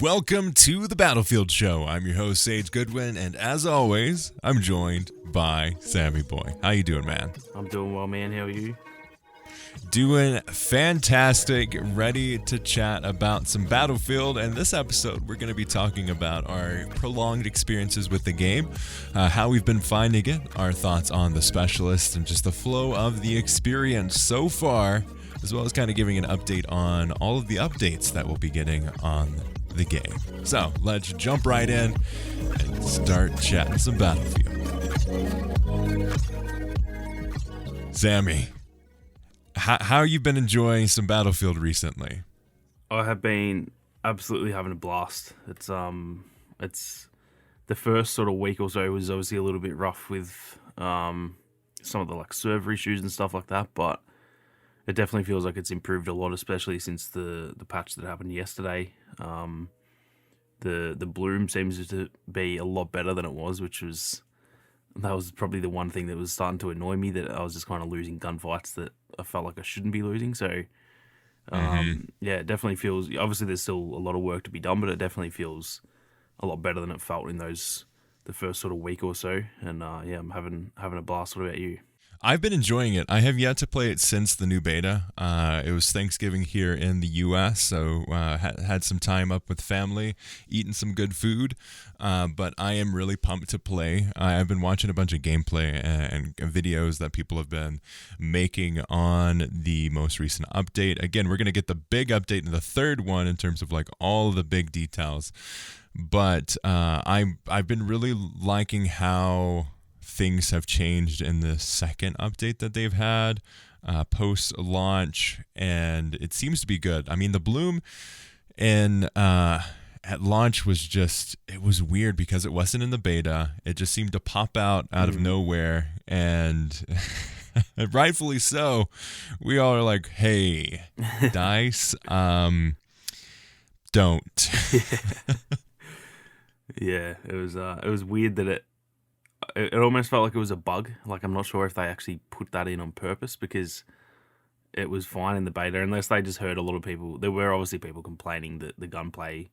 Welcome to the Battlefield Show. I'm your host, Sage Goodwin, and as always, I'm joined by Sammy Boy. How you doing, man? I'm doing well, man. How are you? Doing fantastic. Ready to chat about some Battlefield. And this episode, we're going to be talking about our prolonged experiences with the game, how we've been finding it, our thoughts on the specialists, and just the flow of the experience so far, as well as kind of giving an update on all of the updates that we'll be getting on the game. So let's jump right in and start chatting some Battlefield. Sammy, how you been enjoying some Battlefield recently? I have been absolutely having a blast. It's the first sort of week or so was obviously a little bit rough with some of the server issues and stuff like that, but it definitely feels like it's improved a lot, especially since the patch that happened yesterday. The bloom seems to be a lot better than it was, that was probably the one thing that was starting to annoy me, that I was just kind of losing gunfights that I felt like I shouldn't be losing. So, yeah, it definitely feels, obviously there's still a lot of work to be done, but it definitely feels a lot better than it felt in the first sort of week or so. And yeah, I'm having a blast. What about you? I've been enjoying it. I have yet to play it since the new beta. It was Thanksgiving here in the U.S., so had some time up with family, eating some good food. But I am really pumped to play. I've been watching a bunch of gameplay and videos that people have been making on the most recent update. Again, we're going to get the big update in the third one in terms of all of the big details. But I've been really liking how things have changed in the second update that they've had post-launch, and it seems to be good. I mean, the bloom at launch was it was weird because it wasn't in the beta. It just seemed to pop out of nowhere, and rightfully so. We all are like, hey, DICE, don't. Yeah, it was weird that it almost felt like it was a bug. I'm not sure if they actually put that in on purpose, because it was fine in the beta, unless they just heard a lot of people. There were obviously people complaining that the gunplay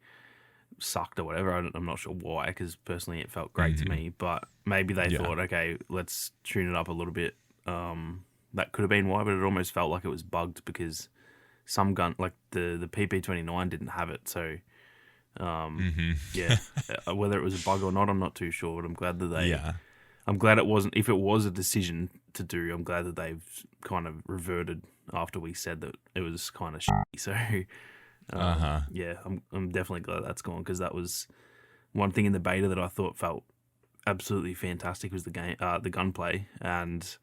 sucked or whatever. I'm not sure why, because personally it felt great to me. But maybe they thought, okay, let's tune it up a little bit. That could have been why, but it almost felt like it was bugged because some gun, like the PP29, didn't have it. So yeah, whether it was a bug or not, I'm not too sure, but I'm glad that I'm glad it wasn't. If it was a decision to do, I'm glad that they've kind of reverted after we said that it was kind of shitty. So yeah, I'm definitely glad that's gone, because that was one thing in the beta that I thought felt absolutely fantastic, was the gunplay, and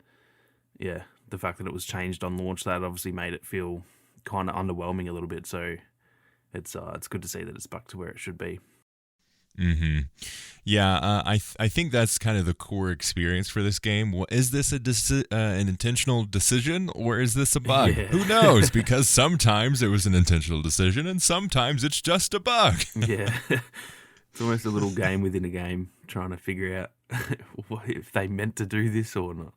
yeah, the fact that it was changed on launch, that obviously made it feel kind of underwhelming a little bit. So it's good to see that it's back to where it should be. Yeah, I think that's kind of the core experience for this game. Well, is this an intentional decision, or is this a bug? Yeah. Who knows? Because sometimes it was an intentional decision, and sometimes it's just a bug. Yeah, it's almost a little game within a game, trying to figure out if they meant to do this or not.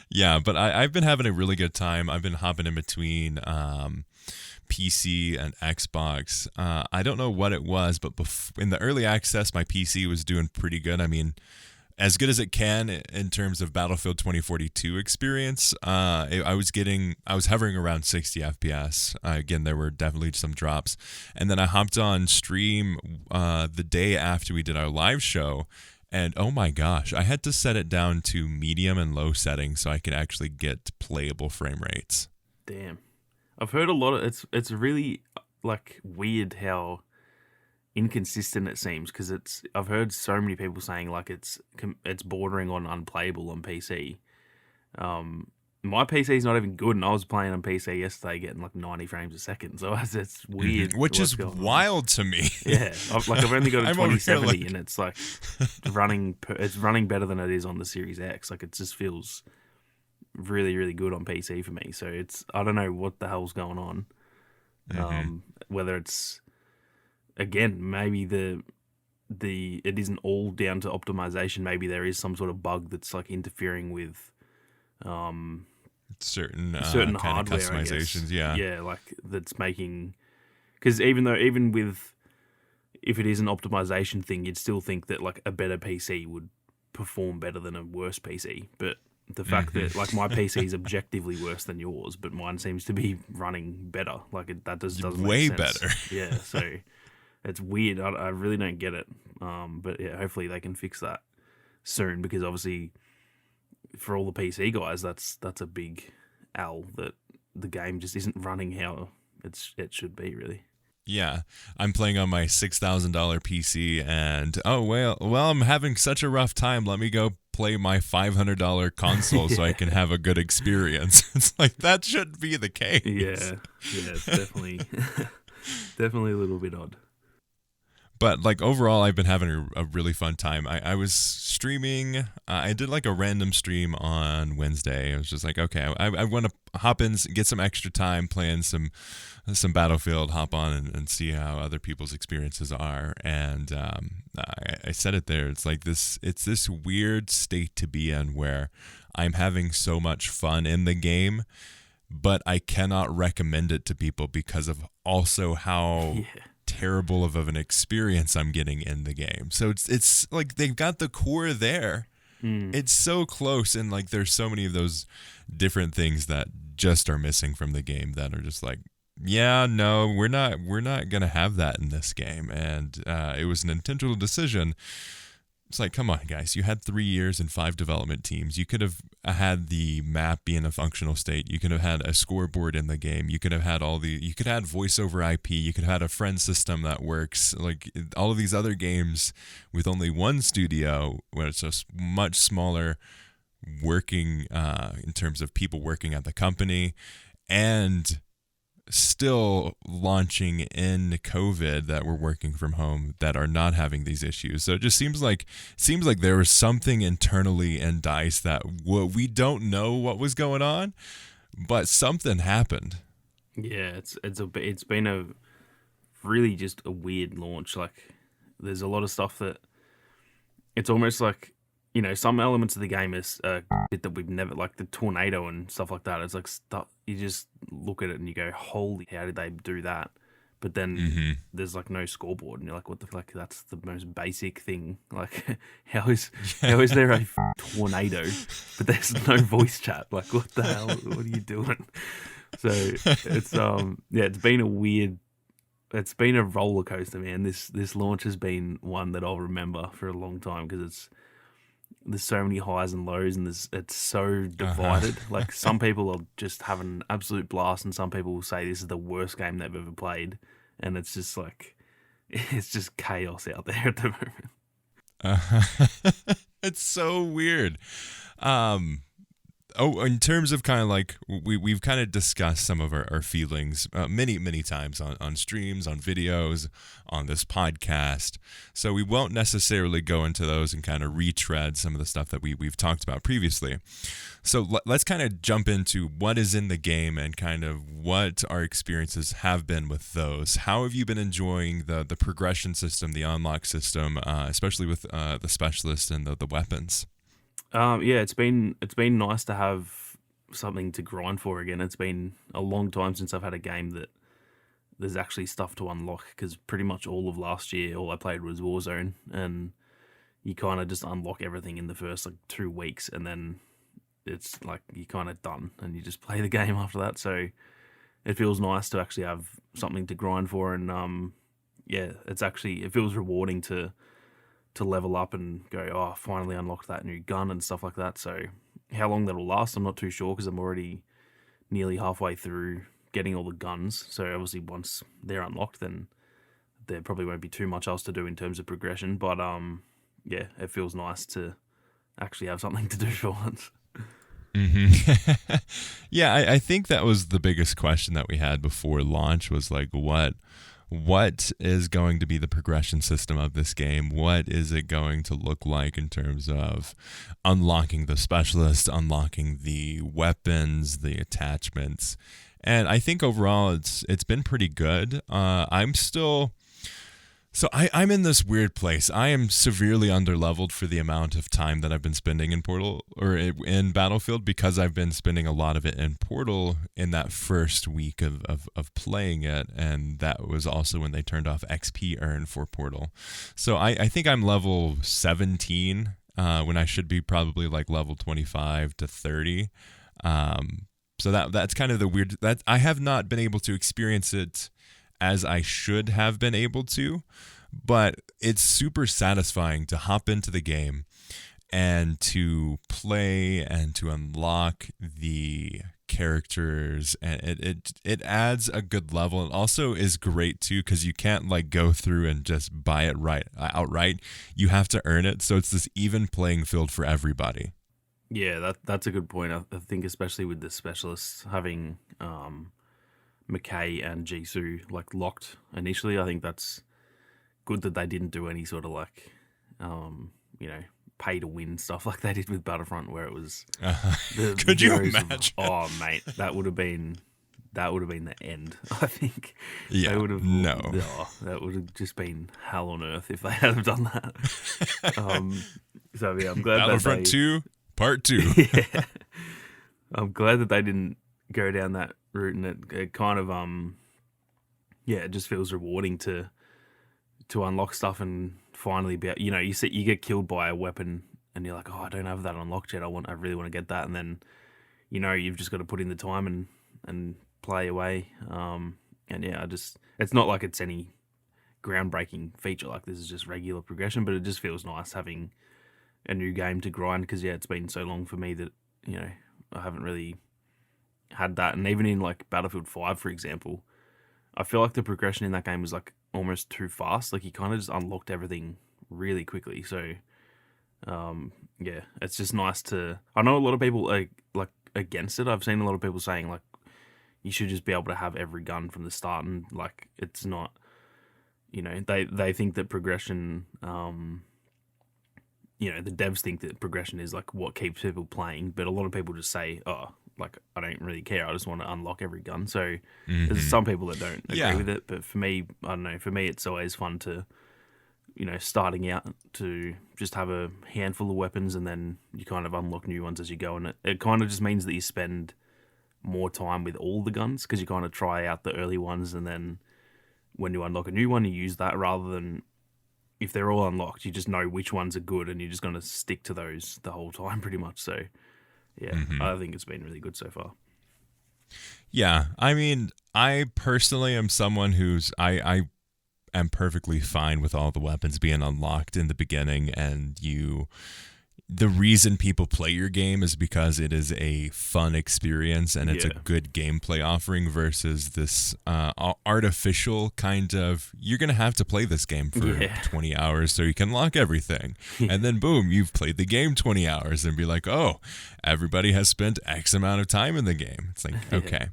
Yeah, but I've been having a really good time. I've been hopping in between PC and Xbox. I don't know what it was, but in the early access, my PC was doing pretty good. I mean, as good as it can in terms of Battlefield 2042 experience. I was hovering around 60 FPS. Again, there were definitely some drops. And then I hopped on stream the day after we did our live show, and oh my gosh, I had to set it down to medium and low settings so I could actually get playable frame rates. Damn. I've heard a lot of it's really weird how inconsistent it seems, because I've heard so many people saying it's bordering on unplayable on PC. My PC's not even good, and I was playing on PC yesterday getting 90 frames a second, so it's weird. Which is wild to me. Yeah, I've only got a 2070 and it's running better than it is on the Series X. It just feels really, really good on PC for me. So I don't know what the hell's going on. Whether it's, again, maybe it isn't all down to optimization. Maybe there is some sort of bug that's interfering with certain hardware customizations. Yeah, that's making, Because even with, if it is an optimization thing, you'd still think that like a better PC would perform better than a worse PC. But the fact that like my PC is objectively worse than yours, but mine seems to be running better. Like that just doesn't way make sense. better. Yeah, so it's weird. I really don't get it. But yeah, hopefully they can fix that soon, because obviously for all the PC guys, that's a big L that the game just isn't running how it should be, really. Yeah, I'm playing on my $6,000 PC, and I'm having such a rough time. Let me go play my $500 console so I can have a good experience. It's like, that shouldn't be the case. Yeah, it's definitely definitely a little bit odd. But like overall, I've been having a really fun time. I was streaming. I did like a random stream on Wednesday. I was just like, okay, I want to hop in, get some extra time playing some Battlefield. Hop on and see how other people's experiences are. And I said it there. It's like this. It's this weird state to be in where I'm having so much fun in the game, but I cannot recommend it to people because of also how terrible of an experience I'm getting in the game. So it's like they've got the core there. It's so close, and like there's so many of those different things that just are missing from the game that are just like, yeah, no, we're not gonna have that in this game. And it was an intentional decision. It's like, come on, guys, you had 3 years and 5 development teams. You could have had the map be in a functional state. You could have had a scoreboard in the game. You could have had you could have had voice over IP. You could have had a friend system that works. Like all of these other games with only one studio, where it's just much smaller working in terms of people working at the company, and still launching in COVID that were working from home that are not having these issues. So it just seems like there was something internally in DICE that we don't know what was going on, but something happened. Yeah, it's been a really just a weird launch. Like there's a lot of stuff that it's almost like, you know, some elements of the game is shit that we've never, like the tornado and stuff like that. It's like stuff, you just look at it and you go, holy, how did they do that? But then there's like no scoreboard, and you're like, what the fuck? That's the most basic thing. Like, how is there a tornado, but there's no voice chat? Like, what the hell? What are you doing? So it's it's been a roller coaster, man. This launch has been one that I'll remember for a long time, because there's so many highs and lows, and it's so divided. Like some people are just having an absolute blast, and some people will say this is the worst game they've ever played, and it's just like, it's just chaos out there at the moment. It's so weird. In terms of kind of like, we've kind of discussed some of our feelings many times on streams, on videos, on this podcast. So we won't necessarily go into those and kind of retread some of the stuff that we've talked about previously. So let's kind of jump into what is in the game and kind of what our experiences have been with those. How have you been enjoying the progression system, the unlock system, especially with the specialist and the weapons? It's been nice to have something to grind for again. It's been a long time since I've had a game that there's actually stuff to unlock, because pretty much all of last year, all I played was Warzone, and you kind of just unlock everything in the first like 2 weeks, and then it's like you're kind of done, and you just play the game after that. So it feels nice to actually have something to grind for, and it feels rewarding to level up and go, oh, I finally unlocked that new gun and stuff like that. So how long that'll last, I'm not too sure, because I'm already nearly halfway through getting all the guns. So obviously once they're unlocked, then there probably won't be too much else to do in terms of progression. But it feels nice to actually have something to do for once. Yeah, I think that was the biggest question that we had before launch, was like, what is going to be the progression system of this game? What is it going to look like in terms of unlocking the specialist, unlocking the weapons, the attachments? And I think overall it's been pretty good. I'm still So I'm in this weird place. I am severely underleveled for the amount of time that I've been spending in Portal or in Battlefield, because I've been spending a lot of it in Portal in that first week of playing it. And that was also when they turned off XP earn for Portal. So I think I'm level 17 when I should be probably like level 25 to 30. So that's kind of the weird, that I have not been able to experience it as I should have been able to, but it's super satisfying to hop into the game and to play and to unlock the characters, and it adds a good level. It also is great too because you can't like go through and just buy it outright. You have to earn it, so it's this even playing field for everybody. Yeah, that's a good point. I think especially with the specialists having McKay and Jisoo like locked initially, I think that's good that they didn't do any sort of like pay to win stuff like they did with Battlefront, where it was Could you imagine? Oh mate, that would have been the end. I think. Yeah, they would have, no, that would have just been hell on earth if they had have done that. So yeah, I'm glad Battlefront 2 Part 2. Yeah, I'm glad that they didn't go down that route, and it kind of it just feels rewarding to unlock stuff and finally be, you get killed by a weapon and you're like, oh, I don't have that unlocked yet. I really want to get that, and then you've just got to put in the time and play away. And yeah, it's not like it's any groundbreaking feature, like this is just regular progression, but it just feels nice having a new game to grind, because it's been so long for me that I haven't really had that. And even in like Battlefield 5, for example, I feel like the progression in that game was like almost too fast. Like you kind of just unlocked everything really quickly. So it's just nice to. I know a lot of people are like against it. I've seen a lot of people saying like you should just be able to have every gun from the start, and like it's not. They think that progression. The devs think that progression is like what keeps people playing, but a lot of people just say, oh, like I don't really care, I just want to unlock every gun. So there's some people that don't agree with it, but for me, I don't know, for me it's always fun to starting out to just have a handful of weapons, and then you kind of unlock new ones as you go, and it kind of just means that you spend more time with all the guns, because you kind of try out the early ones, and then when you unlock a new one you use that, rather than if they're all unlocked, you just know which ones are good and you're just going to stick to those the whole time pretty much. So, yeah, I think it's been really good so far. Yeah, I mean, I personally am someone I am perfectly fine with all the weapons being unlocked in the beginning, and the reason people play your game is because it is a fun experience and it's a good gameplay offering, versus this artificial kind of, you're going to have to play this game for 20 hours so you can unlock everything. And then boom, you've played the game 20 hours and be like, oh, everybody has spent X amount of time in the game. It's like, okay.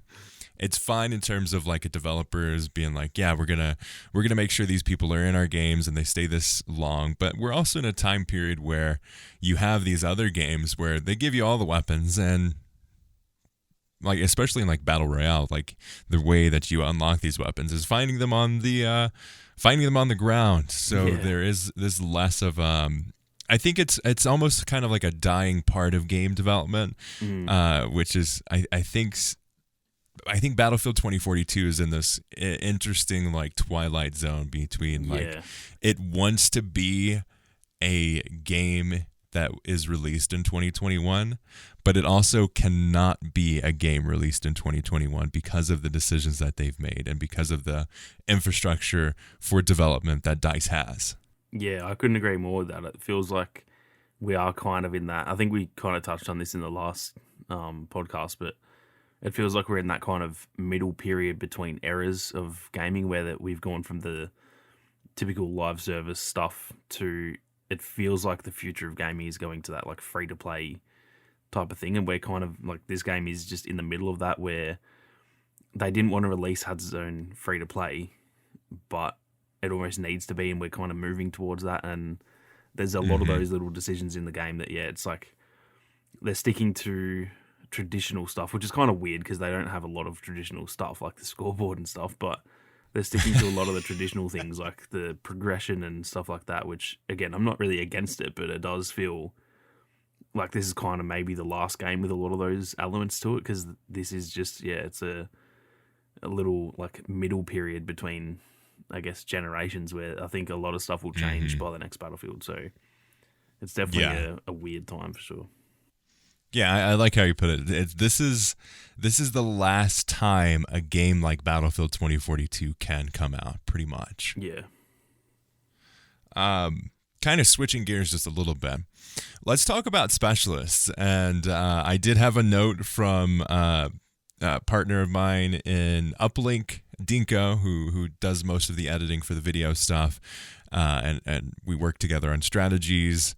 It's fine in terms of like a developers being like, yeah, we're gonna make sure these people are in our games and they stay this long. But we're also in a time period where you have these other games where they give you all the weapons, and like especially in like Battle Royale, like the way that you unlock these weapons is finding them on the ground. So there is this less of I think it's almost kind of like a dying part of game development, which is I think Battlefield 2042 is in this interesting like twilight zone between like it wants to be a game that is released in 2021, but it also cannot be a game released in 2021 because of the decisions that they've made and because of the infrastructure for development that DICE has. Yeah, I couldn't agree more with that. It feels like we are kind of in that. I think we kind of touched on this in the last podcast, but it feels like we're in that kind of middle period between eras of gaming, where that we've gone from the typical live service stuff to, it feels like the future of gaming is going to that like free to play type of thing. And we're kind of like, this game is just in the middle of that, where they didn't want to release Hud's own free to play, but it almost needs to be. And we're kind of moving towards that. And there's a lot of those little decisions in the game that, it's like they're sticking to traditional stuff, which is kind of weird because they don't have a lot of traditional stuff like the scoreboard and stuff, but they're sticking to a lot of the traditional things like the progression and stuff like that, which again, I'm not really against it, but it does feel like this is kind of maybe the last game with a lot of those elements to it, because this is just, it's a little like middle period between, I guess, generations where I think a lot of stuff will change by the next Battlefield. So it's definitely a weird time for sure. Yeah, I like how you put it. This is the last time a game like Battlefield 2042 can come out, pretty much. Yeah. Kind of switching gears just a little bit. Let's talk about specialists. And I did have a note from a partner of mine in Uplink, Dinko, who does most of the editing for the video stuff, and we work together on strategies.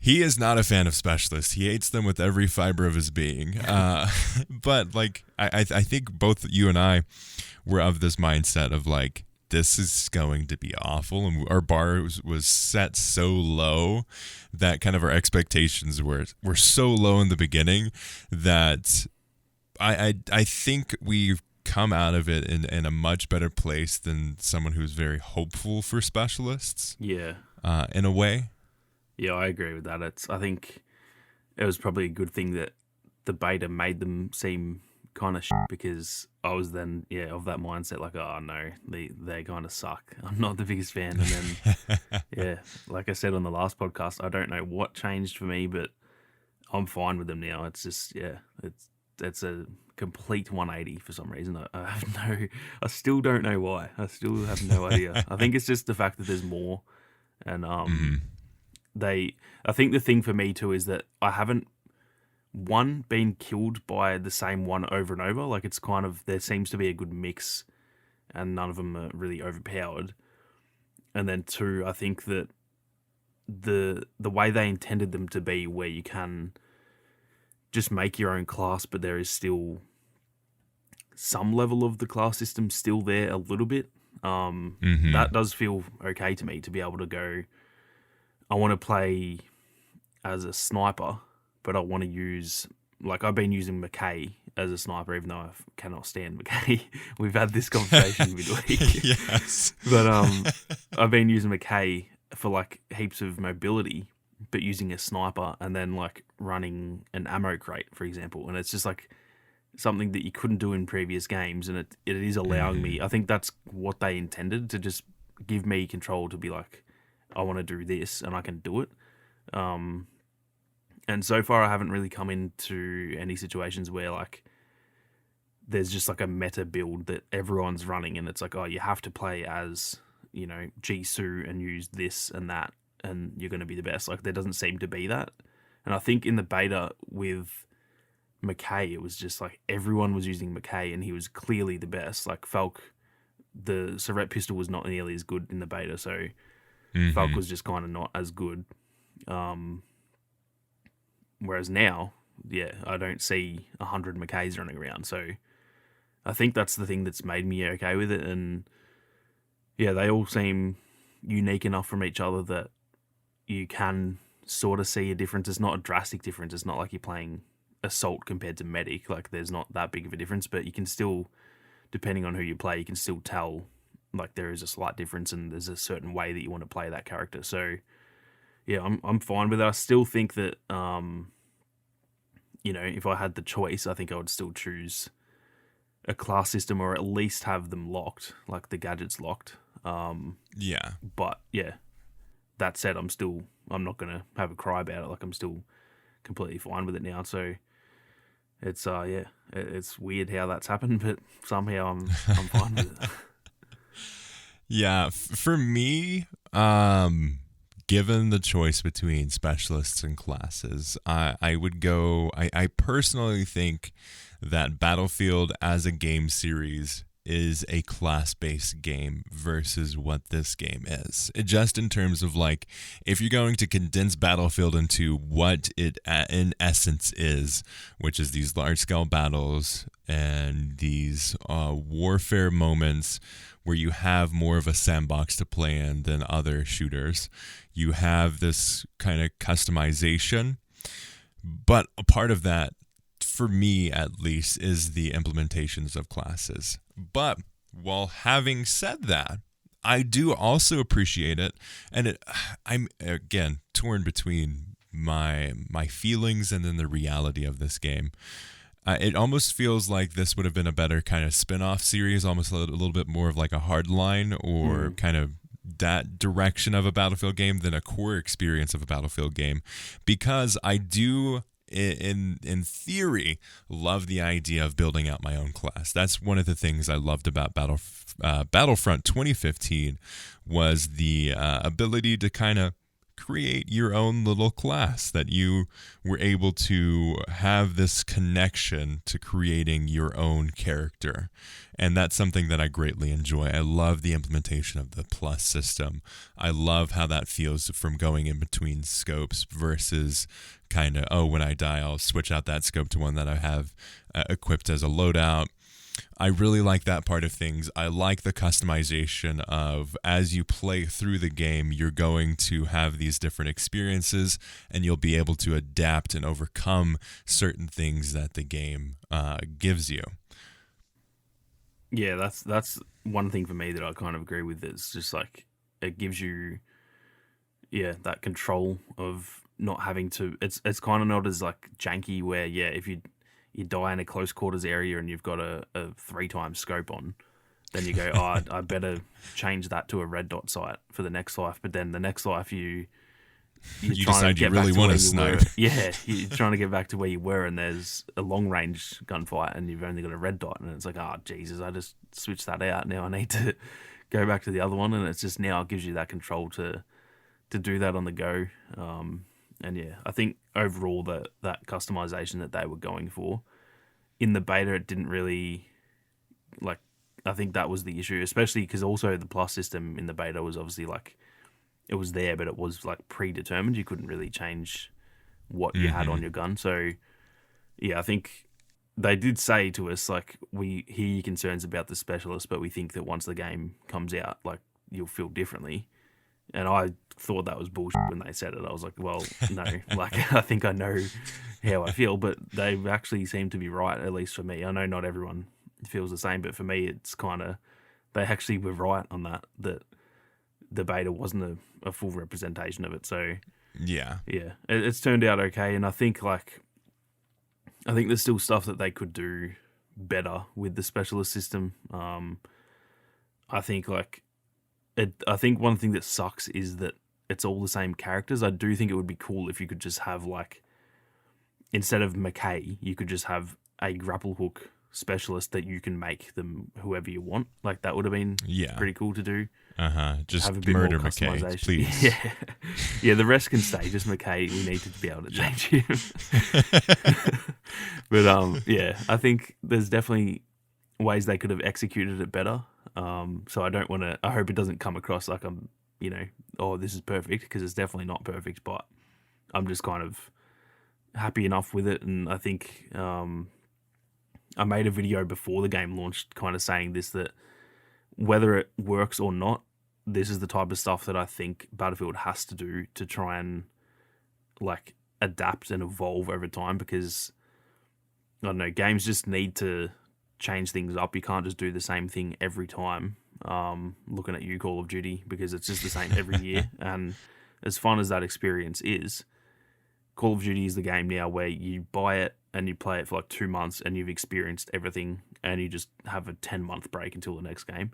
He is not a fan of specialists. He hates them with every fiber of his being. But like, I think both you and I were of this mindset of like, this is going to be awful, and our bar was set so low that kind of our expectations were so low in the beginning that I think we've come out of it in a much better place than someone who's very hopeful for specialists. Yeah. In a way. Yeah, I agree with that. I think it was probably a good thing that the beta made them seem kind of shit, because I was then, of that mindset, like, oh no, they kind of suck. I'm not the biggest fan. And then, like I said on the last podcast, I don't know what changed for me, but I'm fine with them now. It's just, it's a complete 180 for some reason. I still don't know why. I still have no idea. I think it's just the fact that there's more, and I think the thing for me too is that I haven't been killed by the same one over and over. Like, it's kind of, there seems to be a good mix, and none of them are really overpowered. And then two, I think that the way they intended them to be, where you can just make your own class, but there is still some level of the class system still there a little bit. That does feel okay to me, to be able to go, I want to play as a sniper, but I want to use, like, I've been using McKay as a sniper, even though I cannot stand McKay. We've had this conversation midweek. Yes. But I've been using McKay for like heaps of mobility, but using a sniper, and then like running an ammo crate, for example. And it's just like something that you couldn't do in previous games, and it is allowing me, I think that's what they intended, to just give me control to be like, I want to do this and I can do it. And so far I haven't really come into any situations where like there's just like a meta build that everyone's running, and it's like, oh, you have to play as, Jisoo and use this and that, and you're going to be the best. Like, there doesn't seem to be that. And I think in the beta with McKay, it was just like everyone was using McKay, and he was clearly the best. Like, Falk, the Surret pistol was not nearly as good in the beta, so Falk was just kind of not as good. Whereas now, I don't see 100 McKays running around. So I think that's the thing that's made me okay with it. And they all seem unique enough from each other that you can sort of see a difference. It's not a drastic difference. It's not like you're playing Assault compared to Medic. Like, there's not that big of a difference, but you can still, depending on who you play, you can still tell like there is a slight difference, and there's a certain way that you want to play that character. So I'm fine with it. I still think that if I had the choice, I think I would still choose a class system, or at least have them locked, like the gadgets locked. But that said, I'm not gonna have a cry about it. Like, I'm still completely fine with it now. So it's it's weird how that's happened, but somehow I'm fine with it. Yeah, for me, given the choice between specialists and classes, I would go. I personally think that Battlefield as a game series is a class-based game versus what this game is. Just in terms of, like, if you're going to condense Battlefield into what it in essence is, which is these large-scale battles and these warfare moments where you have more of a sandbox to play in than other shooters, you have this kind of customization. But a part of that, for me at least, is the implementations of classes. But Well, having said that, I do also appreciate it, and I'm again torn between my feelings and then the reality of this game. It almost feels like this would have been a better kind of spin-off series, almost a little bit more of like a hardline or kind of that direction of a Battlefield game than a core experience of a Battlefield game, because I do in theory love the idea of building out my own class. That's one of the things I loved about Battlefront 2015 was the ability to kind of create your own little class, that you were able to have this connection to creating your own character. And that's something that I greatly enjoy. I love the implementation of the plus system. I love how that feels from going in between scopes versus kind of, oh, when I die, I'll switch out that scope to one that I have equipped as a loadout. I really like that part of things. I like the customization of, as you play through the game, you're going to have these different experiences and you'll be able to adapt and overcome certain things that the game gives you. Yeah, that's one thing for me that I kind of agree with. It's just like it gives you, yeah, that control of not having to. It's kind of not as like janky where, yeah, if you die in a close quarters area and you've got a 3x scope on, then you go, oh, I better change that to a red dot sight for the next life. But then the next life you're you trying decide to get you really back to want where to you were. snipe. Yeah, you're trying to get back to where you were, and there's a long range gunfight, and you've only got a red dot, and it's like, oh Jesus, I just switched that out. Now I need to go back to the other one, and it's just now it gives you that control to do that on the go. And yeah, I think overall that customization that they were going for in the beta, it didn't really like. I think that was the issue, especially because also the plus system in the beta was obviously like it was there, but it was like predetermined. You couldn't really change what you had on your gun. So yeah, I think they did say to us like, we hear your concerns about the specialist, but we think that once the game comes out, like you'll feel differently. And I thought that was bullshit when they said it. I was like, well, no, like I think I know how I feel, but they actually seem to be right, at least for me. I know not everyone feels the same, but for me, it's kind of, they actually were right on that the beta wasn't a full representation of it. So Yeah. it's turned out okay. And I think there's still stuff that they could do better with the specialist system. I think I think one thing that sucks is that it's all the same characters. I do think it would be cool if you could just have like, instead of McKay, you could just have a grapple hook specialist that you can make them whoever you want. Like that would have been pretty cool to do. Just have a bit murder more McKay, customization. please. Yeah. The rest can stay. Just McKay, we need to be able to change him. But yeah, I think there's definitely ways they could have executed it better. So I don't want to. I hope it doesn't come across like I'm, oh, this is perfect, because it's definitely not perfect. But I'm just kind of happy enough with it, and I think I made a video before the game launched, kind of saying this, that whether it works or not, this is the type of stuff that I think Battlefield has to do to try and like adapt and evolve over time, because I don't know, games just need to change things up. You can't just do the same thing every time. Looking at you, Call of Duty, because it's just the same every year. And as fun as that experience is, Call of Duty is the game now where you buy it and you play it for like 2 months and you've experienced everything, and you just have a 10-month break until the next game.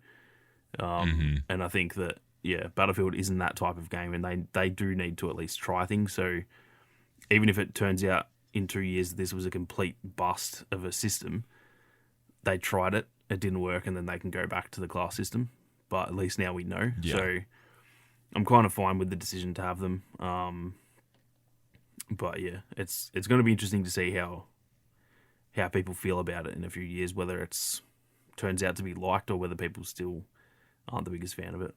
And I think that, yeah, Battlefield isn't that type of game, and they do need to at least try things. So even if it turns out in 2 years this was a complete bust of a system, they tried it, it didn't work, and then they can go back to the class system. But at least now we know. Yeah. So I'm kind of fine with the decision to have them. But yeah, it's going to be interesting to see how people feel about it in a few years, whether it's turns out to be liked or whether people still aren't the biggest fan of it.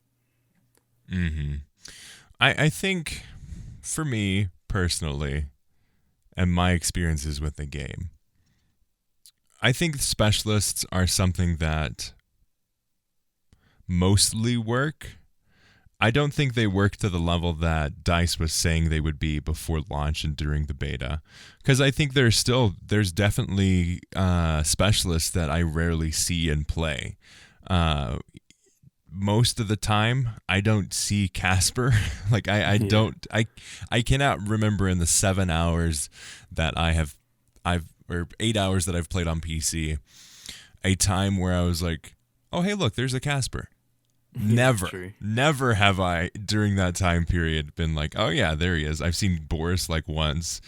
I think for me personally, and my experiences with the game, I think specialists are something that mostly work. I don't think they work to the level that DICE was saying they would be before launch and during the beta, because I think there's definitely specialists that I rarely see in play. Uh, Most of the time I don't see Casper. Like I Yeah. don't I cannot remember in the 7 hours that I've or 8 hours that I've played on PC a time where I was like, oh hey look, there's a Casper. Yeah, Never, true. never have I during that time period been like, oh yeah, there he is. I've seen Boris like once.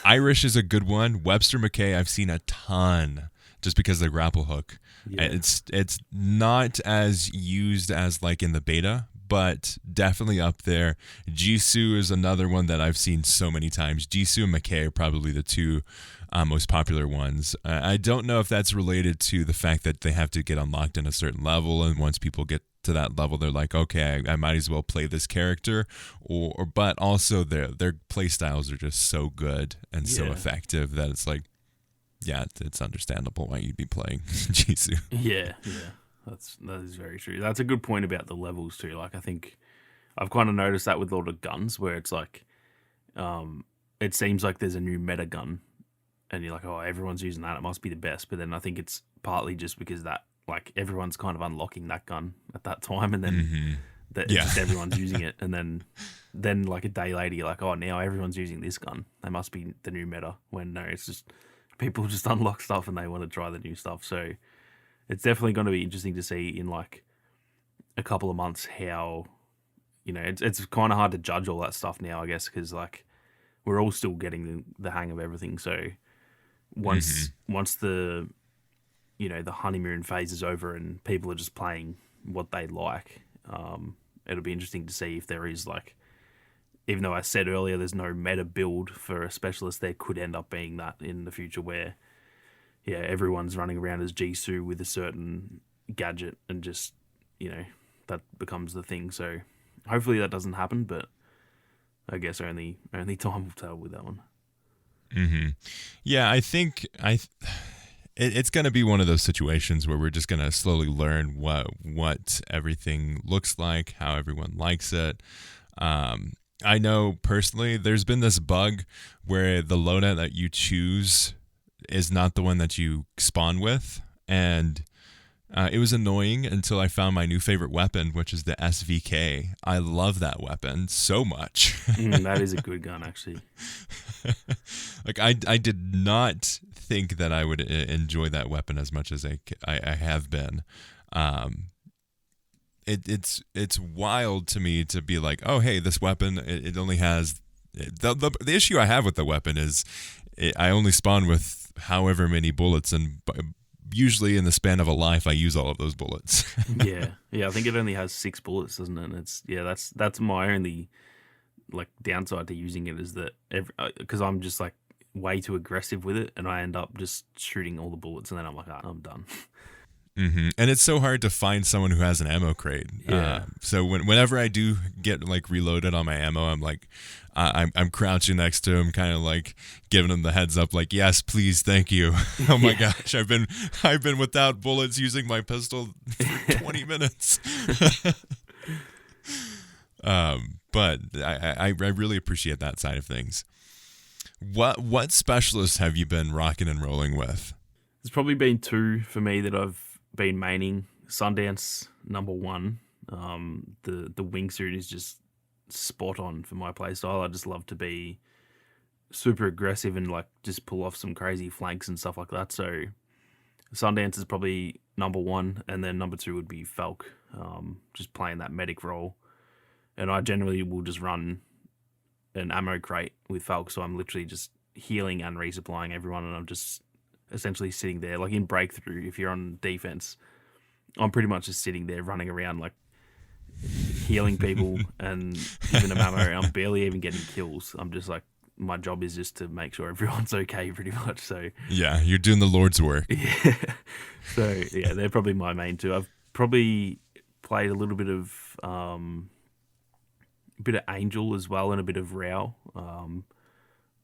Irish is a good one. Webster McKay, I've seen a ton just because of the grapple hook. Yeah. It's not as used as like in the beta, but definitely up there. Jisoo is another one that I've seen so many times. Jisoo and McKay are probably the two most popular ones. I don't know if that's related to the fact that they have to get unlocked in a certain level, and once people get to that level, they're like, okay, I might as well play this character, or but also their play styles are just so good and so Yeah. effective that it's like, yeah, it's understandable why you'd be playing Jisoo. Yeah. Yeah. That is very true. That's a good point about the levels too. Like I think I've kind of noticed that with a lot of guns where it's like, it seems like there's a new meta gun, and you're like, oh, everyone's using that. It must be the best. But then I think it's partly just because that like everyone's kind of unlocking that gun at that time, and then Mm-hmm. that it's Yeah. just everyone's using it, and then like a day later, you're like, oh, now everyone's using this gun. They must be the new meta. When no, it's just people just unlock stuff and they want to try the new stuff. So it's definitely going to be interesting to see in like a couple of months how it's kind of hard to judge all that stuff now, I guess, because like we're all still getting the hang of everything. So Mm-hmm. once the the honeymoon phase is over and people are just playing what they like, it'll be interesting to see if there is like, even though I said earlier there's no meta build for a specialist, there could end up being that in the future where everyone's running around as Jisoo with a certain gadget and just that becomes the thing. So hopefully that doesn't happen, but I guess only time will tell with that one. Mm-hmm. Yeah, I think it's going to be one of those situations where we're just going to slowly learn what everything looks like, how everyone likes it. I know personally, there's been this bug where the loadout that you choose is not the one that you spawn with, and it was annoying until I found my new favorite weapon, which is the SVK. I love that weapon so much. That is a good gun, actually. Like I did not think that I would enjoy that weapon as much as I have been. Um, it's wild to me to be like, oh hey, this weapon it only has the issue I have with the weapon is I only spawn with however many bullets, and usually in the span of a life I use all of those bullets. Yeah. I think it only has 6 bullets, doesn't it? And that's my only like downside to using it is that because I'm just like way too aggressive with it, and I end up just shooting all the bullets, and then I'm like, I'm done. Mm-hmm. And it's so hard to find someone who has an ammo crate. Yeah. So whenever I do get like reloaded on my ammo, I'm like, I'm crouching next to him, kind of like giving him the heads up, like, yes, please, thank you. Oh my Yeah. gosh, I've been without bullets using my pistol for 20 minutes. But I really appreciate that side of things. What specialists have you been rocking and rolling with? There's probably been 2 for me that I've been maining. Sundance number 1. The wingsuit is just spot on for my playstyle. I just love to be super aggressive and like just pull off some crazy flanks and stuff like that. So Sundance is probably number 1, and then number 2 would be Falk. Just playing that medic role, and I generally will just run an ammo crate with Falk, so I'm literally just healing and resupplying everyone, and I'm just essentially sitting there like in breakthrough. If you're on defense, I'm pretty much just sitting there running around like healing people and giving them ammo. I'm barely even getting kills. I'm just like, my job is just to make sure everyone's okay, pretty much. So Yeah, you're doing the Lord's work. yeah, so yeah, they're probably my main 2. I've probably played a little bit of Angel as well, and a bit of Rao.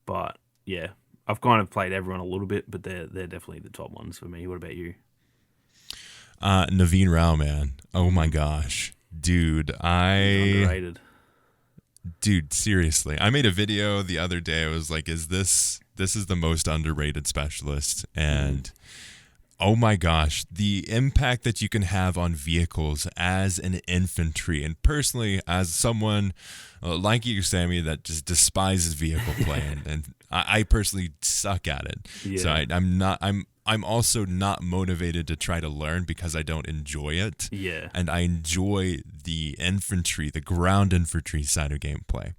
But yeah, I've kind of played everyone a little bit, but they're definitely the top ones for me. What about you? Naveen Rao, man. Oh my gosh. Dude, Underrated. dude, seriously. I made a video the other day. I was like, this is the most underrated specialist, and Oh my gosh, the impact that you can have on vehicles as an infantry, and personally as someone like you, Sammy, that just despises vehicle play, and I personally suck at it. So Yeah, I'm also not motivated to try to learn because I don't enjoy it, yeah, and I enjoy the infantry, the ground infantry side of gameplay.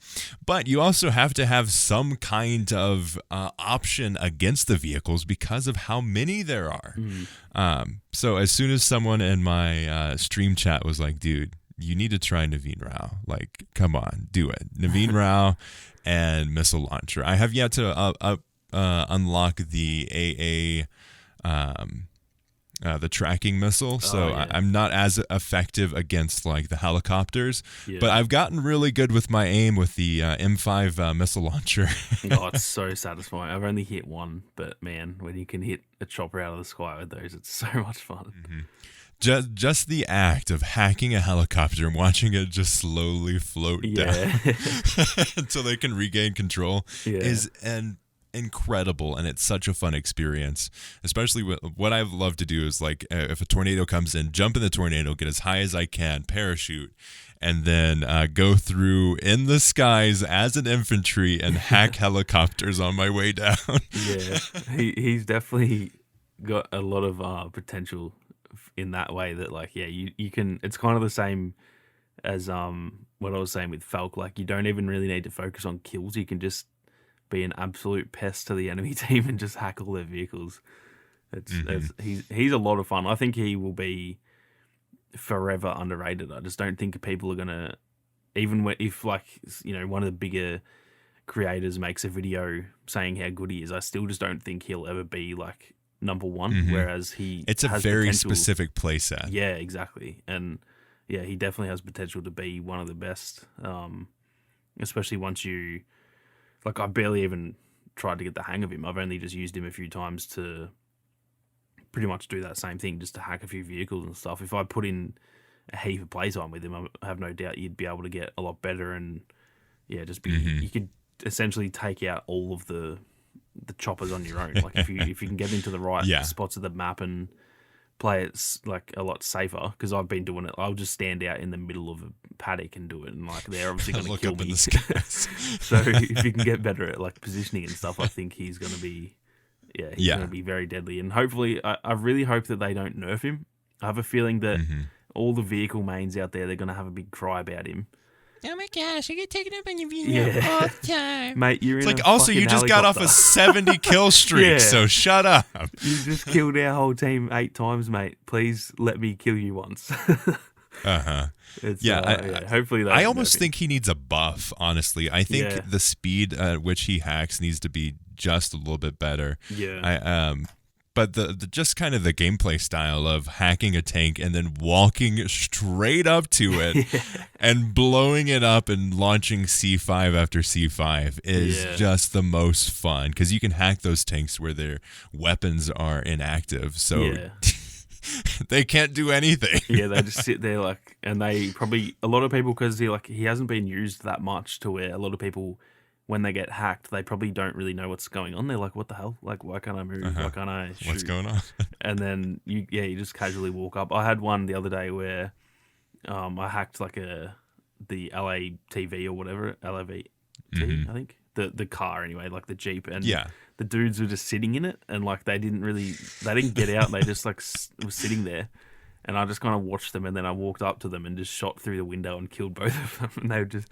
But you also have to have some kind of option against the vehicles because of how many there are. mm. So as soon as someone in my stream chat was like, dude, you need to try Naveen Rao. Like, come on, do it. Naveen Rao and missile launcher. I have yet to unlock the the tracking missile, so Oh yeah, I'm not as effective against like the helicopters. But yeah. I've gotten really good with my aim with the M5 missile launcher. Oh, it's so satisfying. I've only hit one, but man, when you can hit a chopper out of the sky with those, it's so much fun. Just the act of hacking a helicopter and watching it just slowly float down Yeah, until they can regain control yeah, is incredible, and it's such a fun experience. Especially what I love to do is like if a tornado comes in, jump in the tornado, get as high as I can, parachute, and then go through in the skies as an infantry and hack helicopters on my way down. yeah. He's definitely got a lot of potential in that way. That like, yeah, you can. It's kind of the same as what I was saying with Falk. Like, you don't even really need to focus on kills. You can just be an absolute pest to the enemy team and just hack all their vehicles. He's a lot of fun. I think he will be forever underrated. I just don't think people are gonna, if like, one of the bigger creators makes a video saying how good he is, I still just don't think he'll ever be like number one. Whereas he It's a has very potential. specific playset. Yeah, exactly. And yeah, he definitely has potential to be one of the best. Especially once you, like, I barely even tried to get the hang of him. I've only just used him a few times to pretty much do that same thing, just to hack a few vehicles and stuff. If I put in a heap of playtime with him, I have no doubt you'd be able to get a lot better. And yeah, just be you could essentially take out all of the choppers on your own. Like, if you can get into the right Yeah. spots of the map and play it like a lot safer, because I've been doing it. I'll just stand out in the middle of a paddock and do it, and like they're obviously going to Look kill up in me. the skies. So if you can get better at like positioning and stuff, I think he's going to be, he's Yeah. going to be very deadly. And hopefully, I really hope that they don't nerf him. I have a feeling that all the vehicle mains out there, they're going to have a big cry about him. Oh my gosh, I get taken up on your view Yeah. all the time. Mate, you're It's in like, a also, you fucking just got off a helicopter. 70 kill streak, Yeah. so shut up. You just killed our whole team 8 times, mate. Please let me kill you once. Uh-huh. It's, Yeah, hopefully they I don't almost nerf him. think he needs a buff, honestly. I think Yeah. the speed at which he hacks needs to be just a little bit better. Yeah. But the just kind of the gameplay style of hacking a tank and then walking straight up to it and blowing it up and launching C5 after C5 is Yeah. just the most fun, because you can hack those tanks where their weapons are inactive, so Yeah. they can't do anything. Yeah, they just sit there like, and they probably, a lot of people, because he hasn't been used that much, to where a lot of people, when they get hacked, they probably don't really know what's going on. They're like, what the hell? Like, why can't I move? Why can't I shoot? What's going on? And then you just casually walk up. I had one the other day where I hacked like the LA TV or whatever, LAV, I think. The car anyway, like the Jeep, and Yeah. the dudes were just sitting in it, and like they didn't get out. They just like were sitting there, and I just kind of watched them, and then I walked up to them and just shot through the window and killed both of them. And they just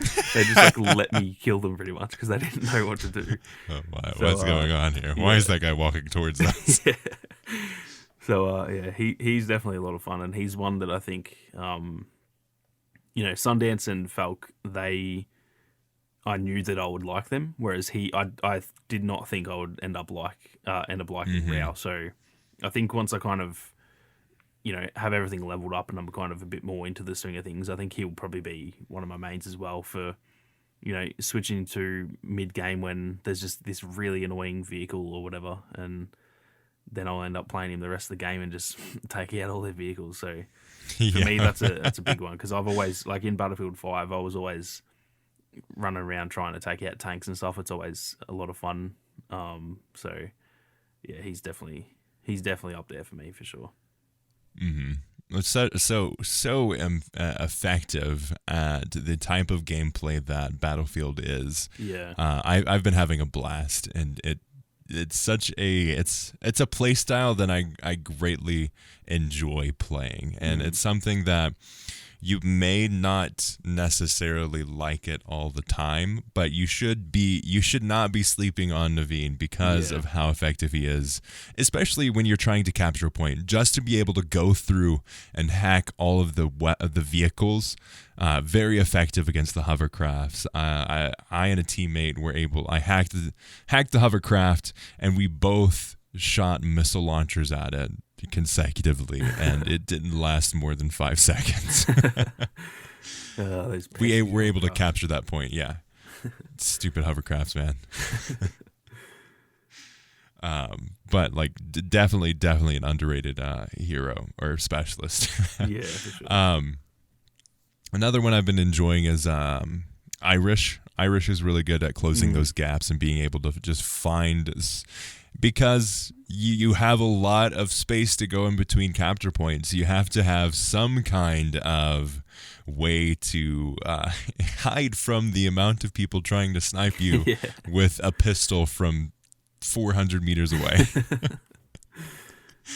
like let me kill them pretty much, because they didn't know what to do. Oh, wow. So, What's going on here? Why is that guy walking towards us? Yeah. So he's definitely a lot of fun, and he's one that I think Sundance and Falk, I knew that I would like them, whereas I did not think I would end up liking Rao. So I think once I kind of have everything leveled up and I'm kind of a bit more into the swing of things, I think he'll probably be one of my mains as well for switching to mid game when there's just this really annoying vehicle or whatever, and then I'll end up playing him the rest of the game and just taking out all their vehicles. So for me, that's a big one, because I've always, like in Battlefield 5, I was always running around trying to take out tanks and stuff. It's always a lot of fun. So yeah, he's definitely he's definitely up there for me for sure. Mm-hmm. It's so effective at the type of gameplay that Battlefield is. Yeah. I've been having a blast, and it's such it's a play style that I greatly enjoy playing, and it's something that you may not necessarily like it all the time, but you should not be sleeping on Naveen because of how effective he is, especially when you're trying to capture a point. Just to be able to go through and hack all of the vehicles, very effective against the hovercrafts. I and a teammate were able. I hacked the hovercraft, and we both shot missile launchers at it consecutively, and it didn't last more than 5 seconds. We were able to capture that point. Yeah. Stupid hovercrafts, man. But like definitely an underrated hero or specialist. Yeah, for sure. Another one I've been enjoying is Irish. Irish is really good at closing those gaps and being able to just find, because you have a lot of space to go in between capture points. You have to have some kind of way to hide from the amount of people trying to snipe you with a pistol from 400 meters away.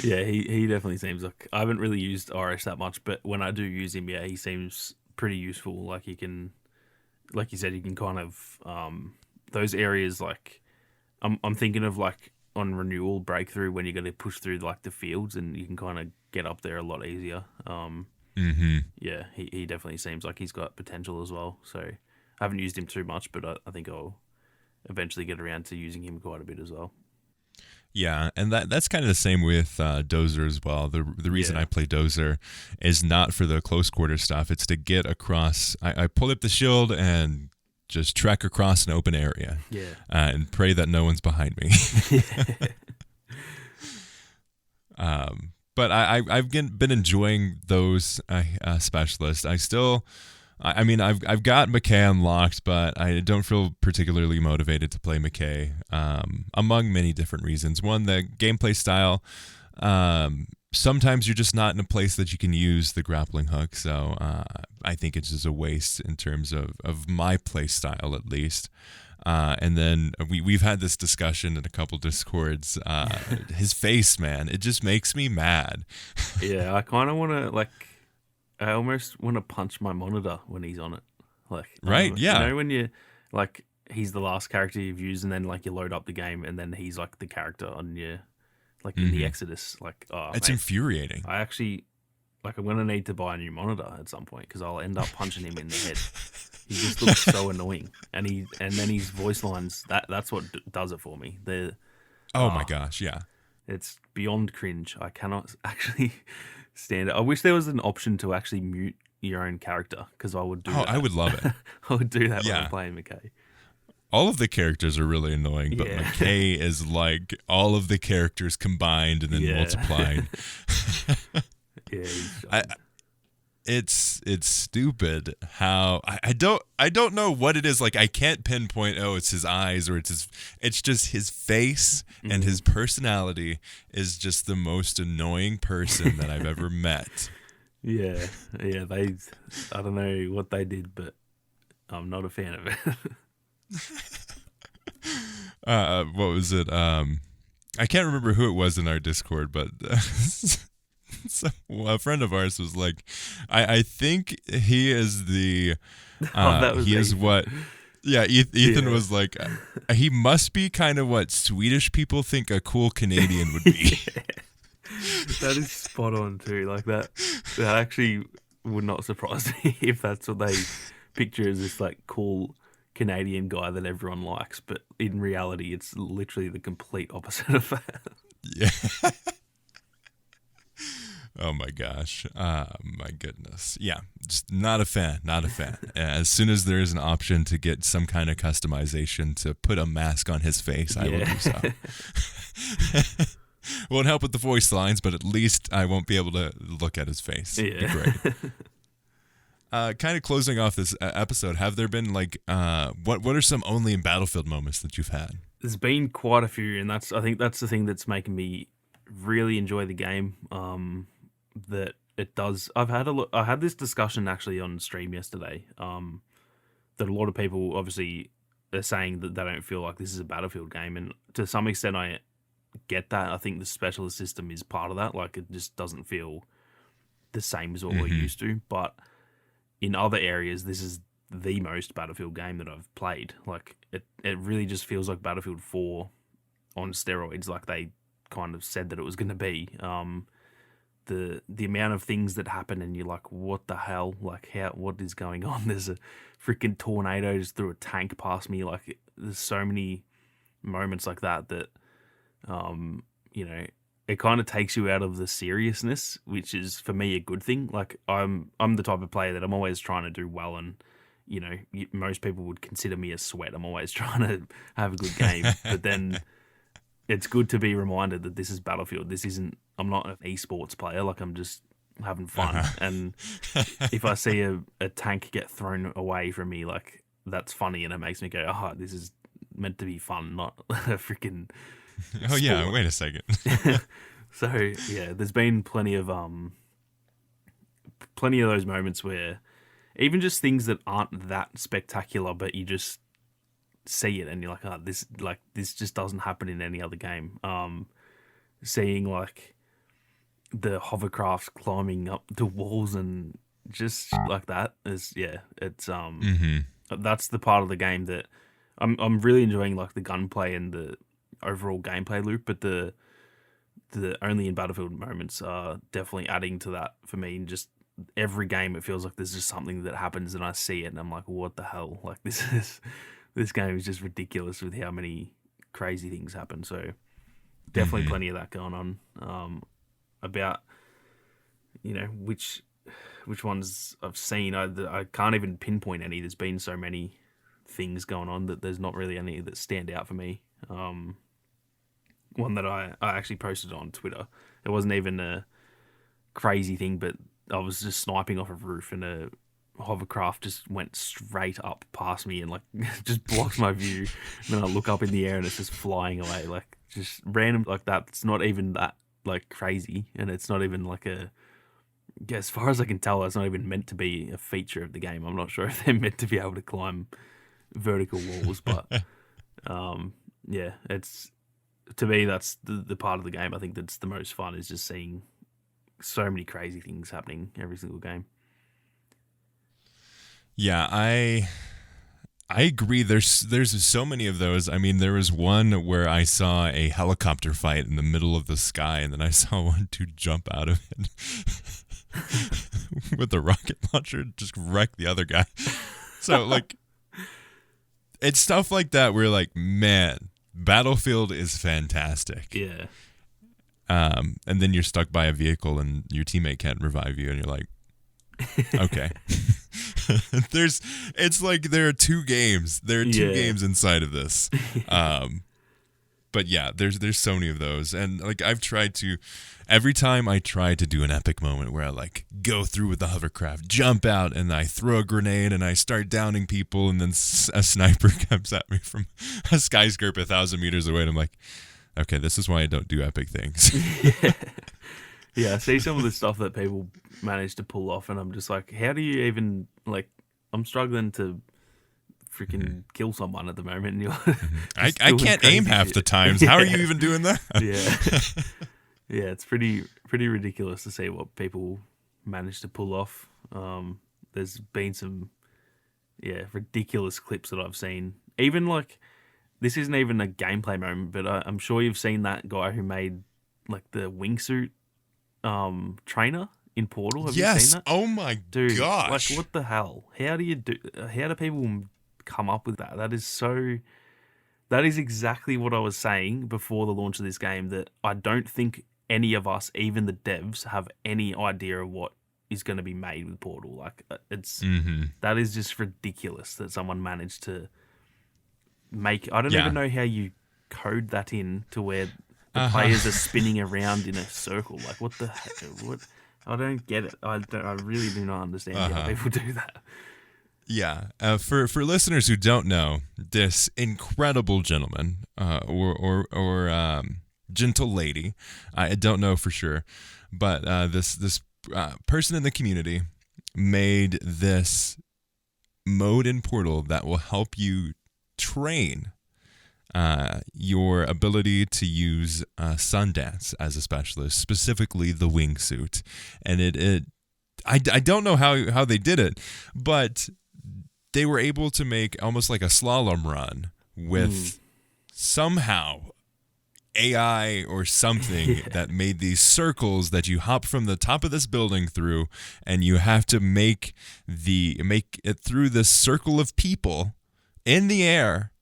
Yeah, he definitely seems like, I haven't really used Irish that much, but when I do use him, he seems pretty useful. Like he can, like you said, you can kind of those areas, like I'm thinking of like on renewal breakthrough when you're going to push through like the fields, and you can kind of get up there a lot easier. Yeah, he definitely seems like he's got potential as well. So I haven't used him too much, but I think I'll eventually get around to using him quite a bit as well. Yeah, and that's kind of the same with Dozer as well. The reason I play Dozer is not for the close quarter stuff. It's to get across. I pull up the shield and just trek across an open area. Yeah. And pray that no one's behind me. But I've been enjoying those specialists. I mean, I've got McKay unlocked, but I don't feel particularly motivated to play McKay, among many different reasons. One, the gameplay style. Sometimes you're just not in a place that you can use the grappling hook, so I think it's just a waste in terms of my play style, at least. And then we've had this discussion in a couple Discords. His face, man, it just makes me mad. Yeah, I kind of want to, I almost want to punch my monitor when he's on it. Right, yeah. You know, when you, he's the last character you've used, and then, you load up the game, and then he's, the character on your, in the Exodus. It's infuriating. I actually, I'm going to need to buy a new monitor at some point, because I'll end up punching him in the head. He just looks so annoying. And then his voice lines, that's what does it for me. My gosh, yeah. It's beyond cringe. I cannot actually stand it. I wish there was an option to actually mute your own character, because I would do that. I would love it. I would do that when I'm playing McKay. All of the characters are really annoying, but McKay is like all of the characters combined and then multiplied. It's stupid how I don't know what it is. I can't pinpoint, it's his eyes or it's just his face, and his personality is just the most annoying person that I've ever met. Yeah, I don't know what they did, but I'm not a fan of it. What was it? I can't remember who it was in our Discord, but so, a friend of ours was like, I think he is the he is what Ethan was like, he must be kind of what Swedish people think a cool Canadian would be. That is spot on too. That actually would not surprise me if that's what they picture as this cool Canadian guy that everyone likes, but in reality it's literally the complete opposite of that. Yeah. Oh my gosh. My goodness. Yeah. Just not a fan. As soon as there is an option to get some kind of customization to put a mask on his face, I will do so. Won't help with the voice lines, but at least I won't be able to look at his face. Yeah. It'd be great. Kind of closing off this episode, have there been what are some only in Battlefield moments that you've had? There's been quite a few, and I think that's the thing that's making me really enjoy the game. That it does. I had this discussion actually on stream yesterday. That a lot of people obviously are saying that they don't feel like this is a Battlefield game, and to some extent, I get that. I think the specialist system is part of that. Like, it just doesn't feel the same as what we're used to. But in other areas, this is the most Battlefield game that I've played. Like, it really just feels like Battlefield 4 on steroids, like they kind of said that it was going to be. The amount of things that happen, and you're like, what the hell? Like, what is going on? There's a freaking tornado just threw a tank past me. Like, there's so many moments like that, you know, it kind of takes you out of the seriousness, which is for me a good thing. Like, I'm the type of player that I'm always trying to do well, and you know, most people would consider me a sweat. I'm always trying to have a good game, but then it's good to be reminded that this is Battlefield. This isn't. I'm not an esports player. Like, I'm just having fun. And if I see a tank get thrown away from me, like, that's funny, and it makes me go, "Oh, this is meant to be fun, not a freaking." Oh yeah, wait a second. So yeah, there's been plenty of those moments where even just things that aren't that spectacular, but you just see it and you're like, oh, this just doesn't happen in any other game. Seeing like the hovercraft climbing up the walls and just like that is, it's that's the part of the game that I'm really enjoying, like the gunplay and the overall gameplay loop, but the only in Battlefield moments are definitely adding to that for me. And just every game, it feels like there's just something that happens and I see it and I'm like, what the hell? Like, this game is just ridiculous with how many crazy things happen. So definitely plenty of that going on. About, you know, which ones I've seen, I can't even pinpoint any. There's been so many things going on that there's not really any that stand out for me. One that I actually posted on Twitter. It wasn't even a crazy thing, but I was just sniping off a roof and a hovercraft just went straight up past me and like just blocked my view. And then I look up in the air and it's just flying away, like just random like that. It's not even that like crazy, and it's not even like as far as I can tell, it's not even meant to be a feature of the game. I'm not sure if they're meant to be able to climb vertical walls, but yeah, it's, to me, that's the part of the game I think that's the most fun, is just seeing so many crazy things happening every single game. Yeah, I agree. There's so many of those. I mean, there was one where I saw a helicopter fight in the middle of the sky, and then I saw one dude jump out of it with a rocket launcher, just wreck the other guy. So, like, it's stuff like that where, like, man, Battlefield is fantastic. Yeah. And then you're stuck by a vehicle and your teammate can't revive you, and you're like, okay. It's like there are two games. There are two games inside of this. But yeah, there's so many of those. And like every time I try to do an epic moment where I like go through with the hovercraft, jump out, and I throw a grenade and I start downing people, and then a sniper comes at me from a skyscraper 1,000 meters away, and I'm like, okay, this is why I don't do epic things. Yeah, I see some of the stuff that people manage to pull off, and I'm just like, how do you even, like, I'm struggling to freaking kill someone at the moment. And you're I can't aim half the times. How are you even doing that? Yeah, it's pretty ridiculous to see what people manage to pull off. There's been some, ridiculous clips that I've seen. Even, like, this isn't even a gameplay moment, but I'm sure you've seen that guy who made, like, the wingsuit trainer in Portal. Have you seen that? Oh my gosh. Like, what the hell? How do people come up with that? That is exactly what I was saying before the launch of this game, that I don't think any of us, even the devs, have any idea of what is going to be made with Portal. Like, that is just ridiculous that someone managed to make. I don't even know how you code that in to where the players are spinning around in a circle. Like, what the heck? What? I don't get it. I really do not understand how people do that. Yeah. For listeners who don't know, this incredible gentleman, or gentle lady. I don't know for sure, but this person in the community made this mode in Portal that will help you train your ability to use Sundance as a specialist, specifically the wingsuit. And I don't know how they did it, but they were able to make almost like a slalom run with somehow AI or something that made these circles that you hop from the top of this building through, and you have to make it through this circle of people in the air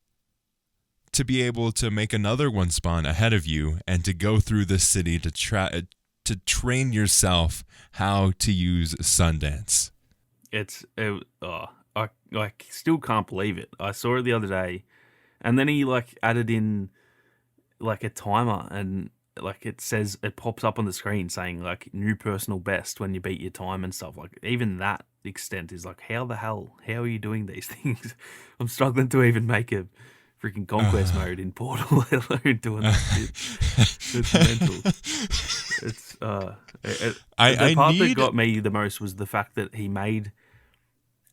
to be able to make another one spawn ahead of you and to go through the city to train yourself how to use Sundance. I still can't believe it. I saw it the other day, and then he added in a timer, and it pops up on the screen saying new personal best when you beat your time and stuff. Even that extent is how are you doing these things? I'm struggling to even make a freaking conquest mode in Portal, let alone doing that shit. It's mental. It's the part that got me the most was the fact that he made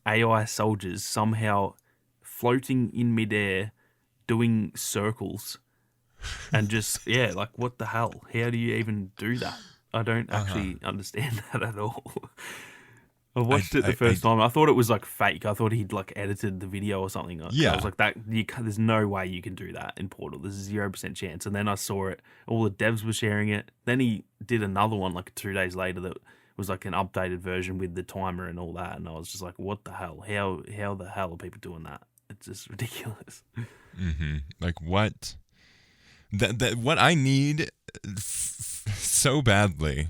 AI soldiers somehow floating in midair, doing circles, and just what the hell? How do you even do that? I don't actually understand that at all. I watched it the first time. I thought it was fake. I thought he'd edited the video or something. I was like, there's no way you can do that in Portal. There's 0% chance. And then I saw it. All the devs were sharing it. Then he did another one 2 days later that was an updated version with the timer and all that. And I was just like, what the hell? How the hell are people doing that? It's just ridiculous. Mm-hmm. What? What I need so badly.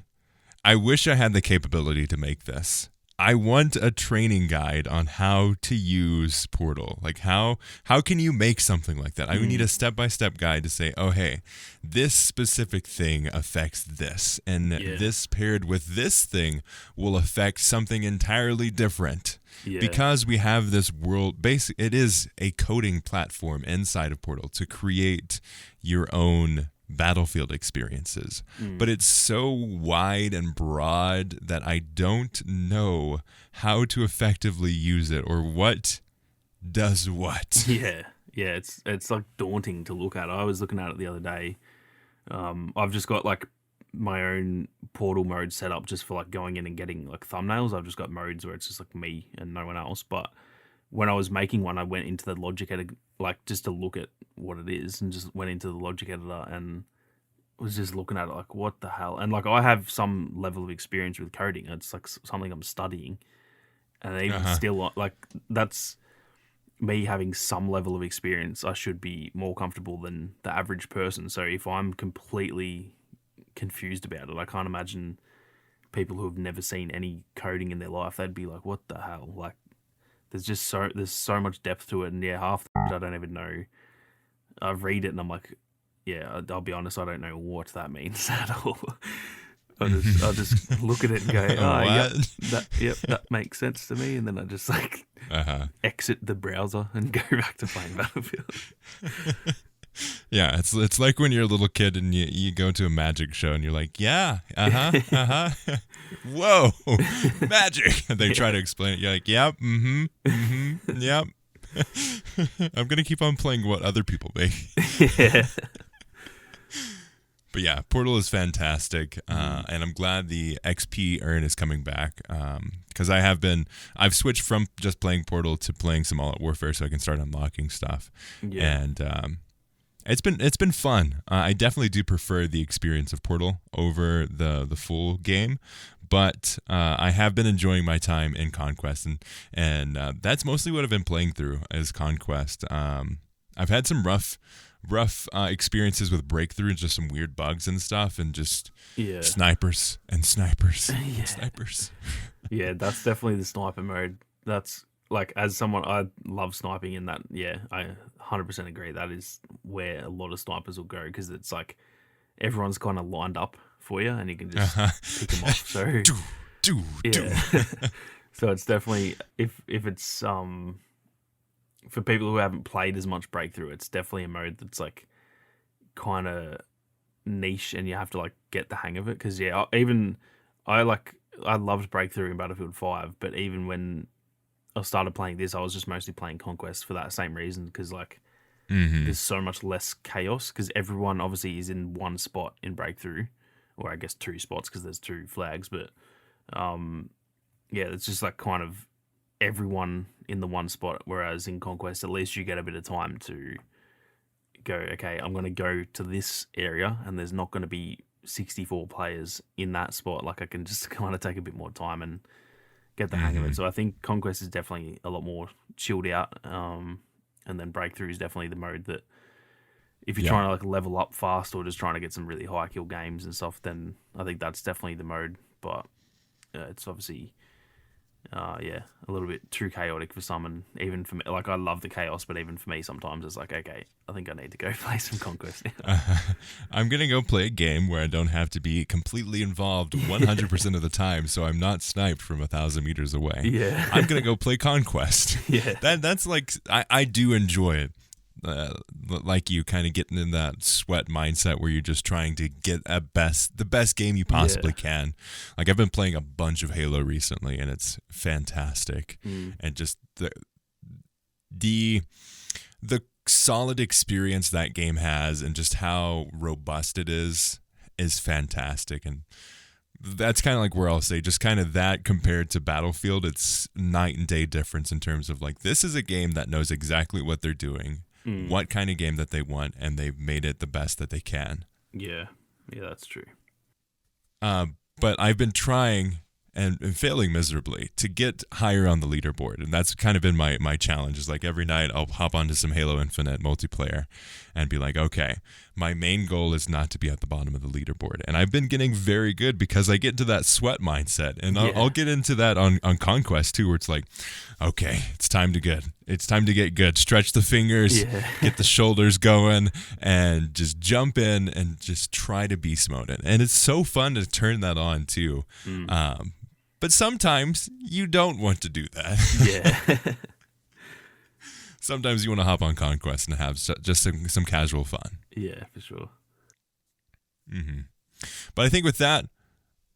I wish I had the capability to make this. I want a training guide on how to use Portal. How can you make something like that? I would need a step-by-step guide to say, oh, hey, this specific thing affects this, and this paired with this thing will affect something entirely different. Yeah. Because we have this world, it is a coding platform inside of Portal to create your own battlefield experiences, but it's so wide and broad that I don't know how to effectively use it or what does what. It's daunting to look at. I was looking at it the other day. I've just got my own Portal mode set up just for going in and getting thumbnails. I've just got modes where it's just me and no one else. But when I was making one, I went into the logic editor just to look at what it is, and just went into the logic editor and was just looking at it what the hell. And I have some level of experience with coding. It's something I'm studying, and even still that's me having some level of experience. I should be more comfortable than the average person. So if I'm completely confused about it, I can't imagine people who have never seen any coding in their life. They'd be like, what the hell? There's so much depth to it, and half the I don't even know. I read it and I'm like, I'll be honest, I don't know what that means at all. I'll just look at it and go, that makes sense to me, and then I just exit the browser and go back to playing Battlefield. Yeah, it's like when you're a little kid and you go to a magic show and you're like, whoa, magic. And they try to explain it. You're like, yep, yep. I'm going to keep on playing what other people make. Yeah. But yeah, Portal is fantastic, and I'm glad the XP earn is coming back, because I've switched from just playing Portal to playing some All Out Warfare so I can start unlocking stuff. Yeah. And it's been fun. I definitely do prefer the experience of Portal over the full game, but I have been enjoying my time in Conquest, and that's mostly what I've been playing through is Conquest. I've had some rough experiences with Breakthrough, just some weird bugs and stuff, and just snipers and snipers. Snipers. Yeah, that's definitely the sniper mode. That's as someone, I love sniping, in that. Yeah, I 100% agree. That is where a lot of snipers will go, because it's everyone's kind of lined up for you, and you can just pick them off. So so it's definitely, if it's for people who haven't played as much Breakthrough, it's definitely a mode that's kind of niche and you have to like get the hang of it. Because I loved Breakthrough in Battlefield 5, but even when I started playing this, I was just mostly playing Conquest for that same reason, because like there's so much less chaos, because everyone obviously is in one spot in Breakthrough, or I guess two spots because there's two flags, but it's just like kind of everyone in the one spot, whereas in Conquest at least you get a bit of time to go, okay, I'm going to go to this area and there's not going to be 64 players in that spot. Like I can just kind of take a bit more time and get the hang of it. So I think Conquest is definitely a lot more chilled out, and then Breakthrough is definitely the mode that if you're trying to like level up fast or just trying to get some really high kill games and stuff, then I think that's definitely the mode. But it's obviously a little bit too chaotic for some, and even for me, like I love the chaos, but even for me sometimes it's like, okay, I think I need to go play some Conquest now. I'm gonna go play a game where I don't have to be completely involved 100% of the time, so I'm not sniped from 1,000 meters away. Yeah. I'm gonna go play Conquest. Yeah, that's like I do enjoy it. Like you, kind of getting in that sweat mindset where you're just trying to get the best game you possibly can. Like I've been playing a bunch of Halo recently, and it's fantastic. And just the solid experience that game has, and just how robust it is fantastic. And that's kind of like where I'll say, just kind of that compared to Battlefield, it's night and day difference in terms of like, this is a game that knows exactly what they're doing, what kind of game that they want, and they've made it the best that they can. Yeah, that's true. But I've been trying and failing miserably to get higher on the leaderboard, and that's kind of been my challenge. Is like every night I'll hop onto some Halo Infinite multiplayer and be like, okay, my main goal is not to be at the bottom of the leaderboard. And I've been getting very good because I get into that sweat mindset, and I'll get into that on Conquest too, where it's like, okay, it's time to get good, stretch the fingers, get the shoulders going, and just jump in and just try to be Smoten. And it's so fun to turn that on too. But sometimes you don't want to do that. Yeah. Sometimes you want to hop on Conquest and have just some casual fun. Yeah, for sure. But I think with that,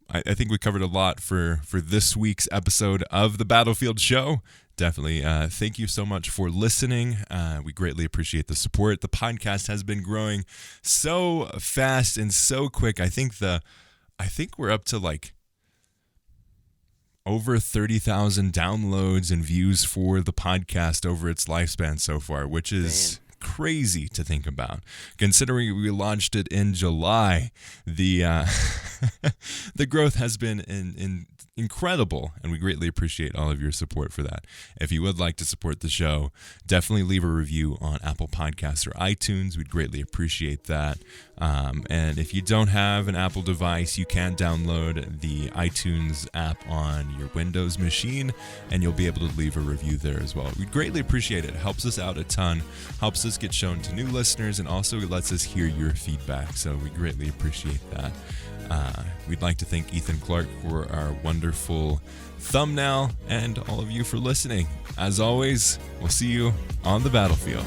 I think we covered a lot for this week's episode of the Battlefield Show. Definitely thank you so much for listening. We greatly appreciate the support. The podcast has been growing so fast and so quick. I think we're up to like over 30,000 downloads and views for the podcast over its lifespan so far, which is crazy to think about. Considering we launched it in July, the growth has been incredible, and we greatly appreciate all of your support for that. If you would like to support the show, definitely leave a review on Apple Podcasts or iTunes. We'd greatly appreciate that. And if you don't have an Apple device, you can download the iTunes app on your Windows machine, and you'll be able to leave a review there as well. We'd greatly appreciate it. It helps us out a ton, helps us get shown to new listeners, and also it lets us hear your feedback. So we greatly appreciate that. We'd like to thank Ethan Clark for our wonderful thumbnail, and all of you for listening. As always, we'll see you on the battlefield.